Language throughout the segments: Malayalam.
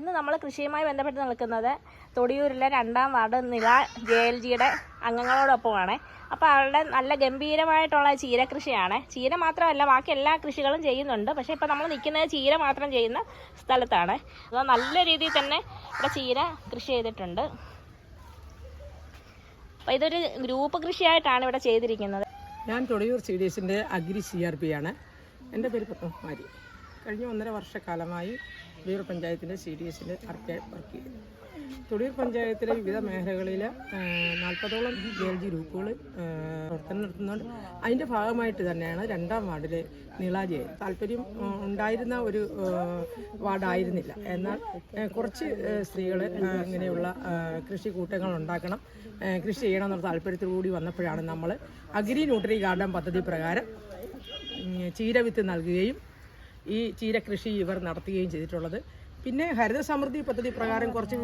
ഇന്ന് നമ്മൾ കൃഷിയുമായി ബന്ധപ്പെട്ട് നിൽക്കുന്നത് തൊടിയൂരിലെ 2ാം വാർഡ് നില JLGയുടെ അംഗങ്ങളോടൊപ്പമാണ്. അപ്പോൾ അവരുടെ നല്ല ഗംഭീരമായിട്ടുള്ള ചീര കൃഷിയാണ്. ചീര മാത്രമല്ല ബാക്കി എല്ലാ കൃഷികളും ചെയ്യുന്നുണ്ട്. പക്ഷേ ഇപ്പോൾ നമ്മൾ നിൽക്കുന്നത് ചീര മാത്രം ചെയ്യുന്ന സ്ഥലത്താണ്. അപ്പോൾ നല്ല രീതിയിൽ തന്നെ ഇവിടെ ചീര കൃഷി ചെയ്തിട്ടുണ്ട്. അപ്പോൾ ഇതൊരു ഗ്രൂപ്പ് കൃഷിയായിട്ടാണ് ഇവിടെ ചെയ്തിരിക്കുന്നത്. ഞാൻ തൊടിയൂർ CDSന്റെ അഗ്രി CRP ആണ്. എൻ്റെ പേര് പത്മകുമാരി. കഴിഞ്ഞ 1.5 വർഷക്കാലമായി തൊടിയൂർ പഞ്ചായത്തിൻ്റെ CDSന്റെ വർക്കായി വർക്ക് ചെയ്യുന്നു. തൊടിയൂർ പഞ്ചായത്തിലെ വിവിധ മേഖലകളിൽ 40ഓളം JLG ഗ്രൂപ്പുകൾ പ്രവർത്തനം നടത്തുന്നുണ്ട്. അതിൻ്റെ ഭാഗമായിട്ട് തന്നെയാണ് 2ാം വാർഡിലെ നിളാജയെ താല്പര്യം ഉണ്ടായിരുന്ന ഒരു വാർഡായിരുന്നില്ല. എന്നാൽ കുറച്ച് സ്ത്രീകൾ ഇങ്ങനെയുള്ള കൃഷി കൂട്ടങ്ങൾ ഉണ്ടാക്കണം, കൃഷി ചെയ്യണം എന്നുള്ള താല്പര്യത്തോടുകൂടി വന്നപ്പോഴാണ് നമ്മൾ അഗ്രി ന്യൂട്രി ഗാർഡൻ പദ്ധതി പ്രകാരം ചീര വിത്ത് നൽകുകയും ഈ ചീര കൃഷി ഇവർ നടത്തുകയും ചെയ്തിട്ടുള്ളത്. പിന്നെ ഹരിത സമൃദ്ധി പദ്ധതി പ്രകാരം കുറച്ച്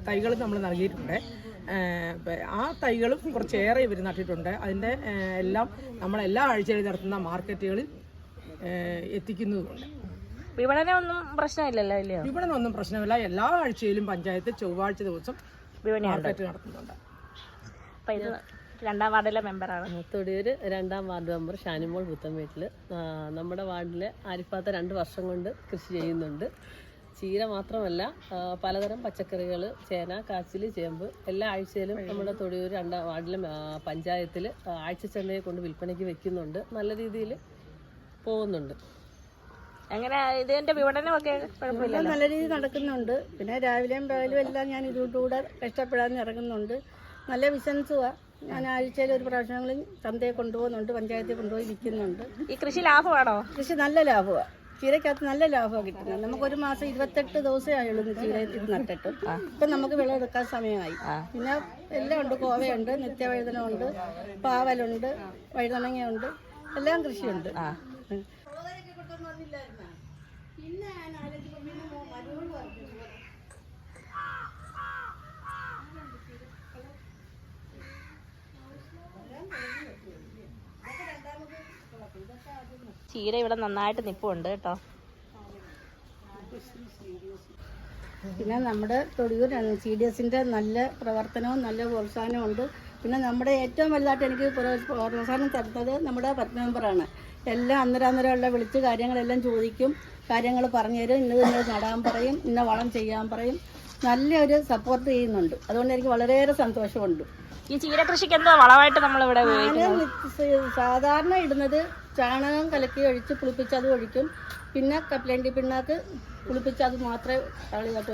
തൈകൾ നമ്മൾ നൽകിയിട്ടുണ്ട്. ആ തൈകളും കുറച്ചേറെ ഇവർ നട്ടിട്ടുണ്ട്. അതിൻ്റെ എല്ലാം നമ്മളെല്ലാ ആഴ്ചയിലും നടത്തുന്ന മാർക്കറ്റുകളിൽ എത്തിക്കുന്നതുകൊണ്ട് വിപണനമൊന്നും പ്രശ്നമില്ലല്ലോ. ഇല്ലയോ? വിപണനമൊന്നും പ്രശ്നമില്ല. എല്ലാ ആഴ്ചയിലും പഞ്ചായത്ത് ചൊവ്വാഴ്ച ദിവസം മാർക്കറ്റ് നടത്തുന്നുണ്ട്. അപ്പോൾ ഇത് 2ാം വാർഡിലെ മെമ്പറാണ്. തൊടിയൂർ 2ാം വാർഡ് മെമ്പർ ഷാനിമോൾ പുത്തൻവീട്ടിൽ. നമ്മുടെ വാർഡിൽ ആരിഫാത്ത 2 വർഷം കൊണ്ട് കൃഷി ചെയ്യുന്നുണ്ട്. ചീര മാത്രമല്ല പലതരം പച്ചക്കറികൾ, ചേന, കാച്ചിൽ, ചേമ്പ് എല്ലാ ആഴ്ചയിലും നമ്മുടെ തൊടിയൂർ 2ാം വാർഡിലെ പഞ്ചായത്തിൽ ആഴ്ചച്ചന്തയെ കൊണ്ട് വിൽപ്പനയ്ക്ക് വെക്കുന്നുണ്ട്. നല്ല രീതിയിൽ പോകുന്നുണ്ട്. എങ്ങനെ ഇതിന്റെ വിപണനമൊക്കെ കുഴപ്പമില്ല, നല്ല രീതിയിൽ നടക്കുന്നുണ്ട്. പിന്നെ രാവിലെയും പകലും എല്ലാം ഞാൻ ഇതിലൂടെ കഷ്ടപ്പെടാൻ ഇറങ്ങുന്നുണ്ട്. നല്ല ബിസിനസ്സുമാണ്. ഞാൻ ആഴ്ചയിൽ ഒരു പ്രാവശ്യങ്ങളിൽ ചന്തയെ കൊണ്ടുപോകുന്നുണ്ട്, പഞ്ചായത്തിൽ കൊണ്ടുപോയി വിൽക്കുന്നുണ്ട്. ഈ കൃഷി ലാഭമാണോ? കൃഷി നല്ല ലാഭമാണ്. ചീരക്കകത്ത് നല്ല ലാഭമാണ് കിട്ടുന്നത്. നമുക്കൊരു മാസം 28 ദിവസമേ ആയുള്ളൂ ചീര ഇത് നട്ടിട്ട്. ഇപ്പം നമുക്ക് വിളവെടുക്കാൻ സമയമായി. പിന്നെ എല്ലാം ഉണ്ട്. കോവയുണ്ട്, നിത്യവഴുതനമുണ്ട്, പാവലുണ്ട്, വഴുതനങ്ങയുണ്ട്, എല്ലാം കൃഷിയുണ്ട്. ചീര ഇവിടെ നന്നായിട്ട് നിപ്പുണ്ട് കേട്ടോ. പിന്നെ നമ്മുടെ തൊടിയൂർ CDSന്റെ നല്ല പ്രവർത്തനവും നല്ല പ്രോത്സാഹനവും ഉണ്ട്. പിന്നെ നമ്മുടെ ഏറ്റവും വലുതായിട്ട് എനിക്ക് പ്രോത്സാഹനം തരുന്നത് നമ്മുടെ മെമ്പറാണ്. എല്ലാം അന്നേരമുള്ള വിളിച്ച് കാര്യങ്ങളെല്ലാം ചോദിക്കും, കാര്യങ്ങൾ പറഞ്ഞുതരും, ഇന്നത് നടാൻ പറയും, ഇന്ന വളം ചെയ്യാൻ പറയും. നല്ലൊരു സപ്പോർട്ട് ചെയ്യുന്നുണ്ട്. അതുകൊണ്ട് എനിക്ക് വളരെയേറെ സന്തോഷമുണ്ട്. ഈ ചീര കൃഷിക്ക് എന്താ വളമായിട്ട് നമ്മളിവിടെ സാധാരണ ഇടുന്നത് ചാണകം കലക്കി ഒഴിച്ച് പുളിപ്പിച്ച് അത് ഒഴിക്കും. പിന്നെ കപ്പലണ്ടി പിണ്ണാക്ക് പുളിപ്പിച്ച് അത് മാത്രമേ